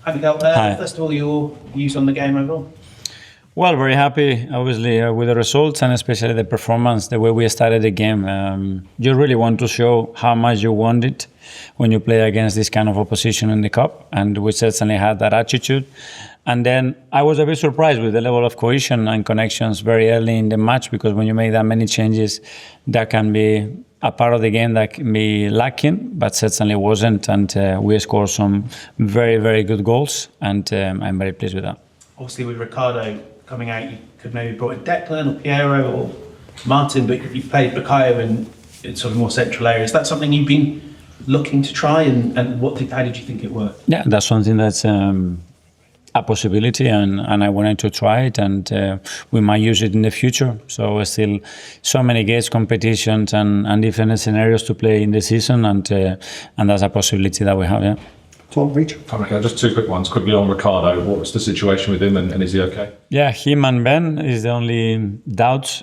Hi, Mikel. First of all, your views on the game overall? Well, very happy, obviously, with the results and especially the performance, the way we started the game. You really want to show how much you want it when you play against this kind of opposition in the cup, and we certainly had that attitude. And then I was a bit surprised with the level of cohesion and connections very early in the match, because when you make that many changes, that can be a part of the game that can be lacking, but certainly wasn't. And we scored some very, very good goals, and I'm very pleased with that. Obviously, with Riccardo coming out, you could maybe brought in Declan or Piero or Martin, but you've played Bukayo in sort of more central areas. Is that something you've been looking to try, and how did you think it worked? Yeah, that's something that's a possibility, and I wanted to try it, and we might use it in the future. So still so many games, competitions, and different scenarios to play in the season, and that's a possibility that we have. Yeah. Tom, Reach. Okay, just two quick ones. Quickly on Riccardo, what's the situation with him, and is he okay? Yeah, him and Ben is the only doubt.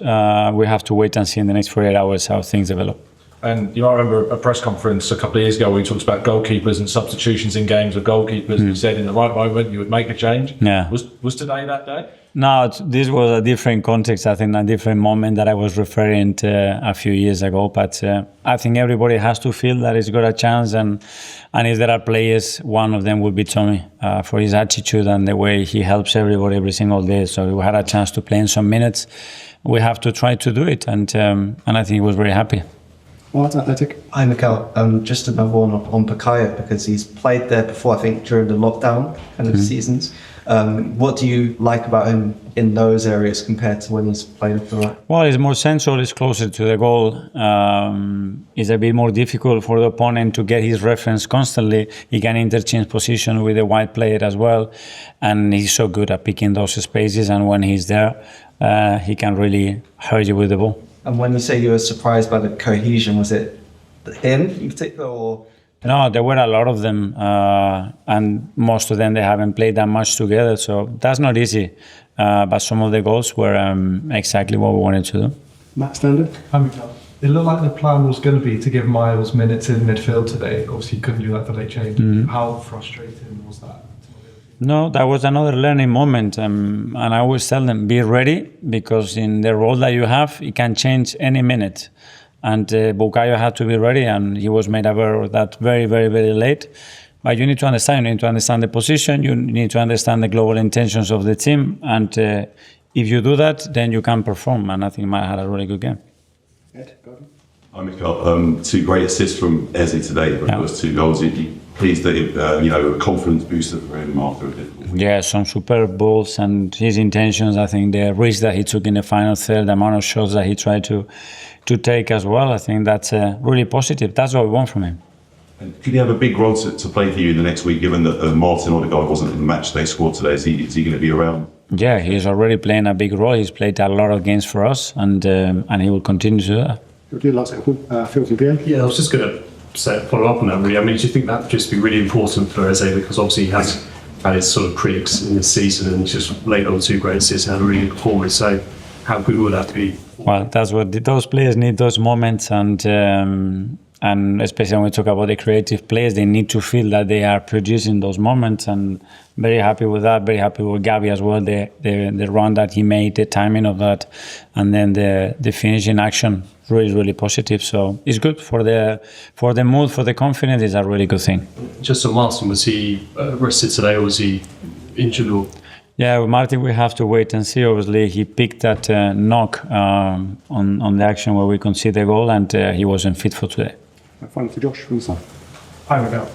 We have to wait and see in the next 48 hours how things develop. And you might remember a press conference a couple of years ago where we talked about goalkeepers and substitutions in games of goalkeepers. You said in the right moment you would make a change. Yeah. Was today that day? No, this was a different context, I think, a different moment that I was referring to a few years ago. But I think everybody has to feel that he's got a chance, and if there are players, one of them would be Tommy, for his attitude and the way he helps everybody every single day. So we had a chance to play in some minutes. We have to try to do it, and I think he was very happy. Martin Ødegaard. Hi, Mikel. Just another one on Bukayo, because he's played there before, I think, during the lockdown kind of seasons. What do you like about him in those areas compared to when he's played up the right? Well, he's more central, he's closer to the goal. It's a bit more difficult for the opponent to get his reference constantly. He can interchange position with a wide player as well. And he's so good at picking those spaces. And when he's there, he can really hurt you with the ball. And when you say you were surprised by the cohesion, was it him in particular, or? No, there were a lot of them, and most of them, they haven't played that much together, so that's not easy. But some of the goals were exactly what we wanted to do. Matt Standard. It looked like the plan was going to be to give Myles minutes in midfield today. Obviously, you couldn't do that for late change. How frustrating was that? No, that was another learning moment, and I always tell them, be ready, because in the role that you have, it can change any minute. And Bukayo had to be ready, and he was made aware of that very, very, very late. But you need to understand the position, you need to understand the global intentions of the team, and if you do that, then you can perform, and I think Matt had a really good game. Ed, go ahead. Hi, Mikel. Two great assists from Eze today, but those two goals. Pleased that a confidence booster for him after a difficult week. Yeah, some superb balls, and his intentions. I think the risk that he took in the final third, the amount of shots that he tried to take as well. I think that's really positive. That's what we want from him. And could he have a big role to play for you in the next week, given that Martin Ødegaard wasn't in the match they scored today? Is he going to be around? Yeah, he's already playing a big role. He's played a lot of games for us, and he will continue to do that. Your last question, Phil from PM. Yeah, I was just going to follow up on that, really. I mean, do you think that would just be really important for Eze, because obviously he has had his sort of critics in this season, and he's just laid on two great assists and had a really good performance. So how good would that be? Well, that's what those players need, those moments, and especially when we talk about the creative players, they need to feel that they are producing those moments, and very happy with that, very happy with Gabriel as well, the run that he made, the timing of that, and then the finishing action, really, really positive. So it's good for the mood, for the confidence. It's a really good thing. Just on Martin, was he rested today, or was he injured? Or? Yeah, with Martin, we have to wait and see. Obviously, he picked that knock on the action where we conceded the goal, and he wasn't fit for today. Finally, for Josh from the side. Hi, Mikel.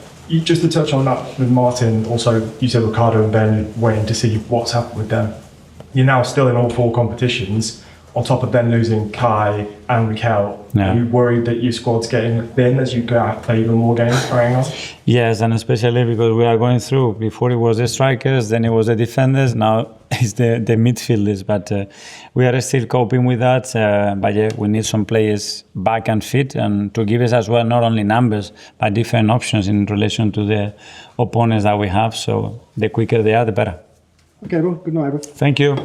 Just to touch on that with Martin, also you said Riccardo and Ben waiting to see what's happened with them. You're now still in all four competitions, on top of then losing Kai and Mikel. Yeah. Are you worried that your squad's getting thin as you go out and play even more games carrying on? Yes, and especially because we are going through. Before it was the strikers, then it was the defenders, now it's the midfielders. But we are still coping with that. But yeah, we need some players back and fit, and to give us as well not only numbers, but different options in relation to the opponents that we have. So the quicker they are, the better. Okay, well, good night, everyone. Thank you.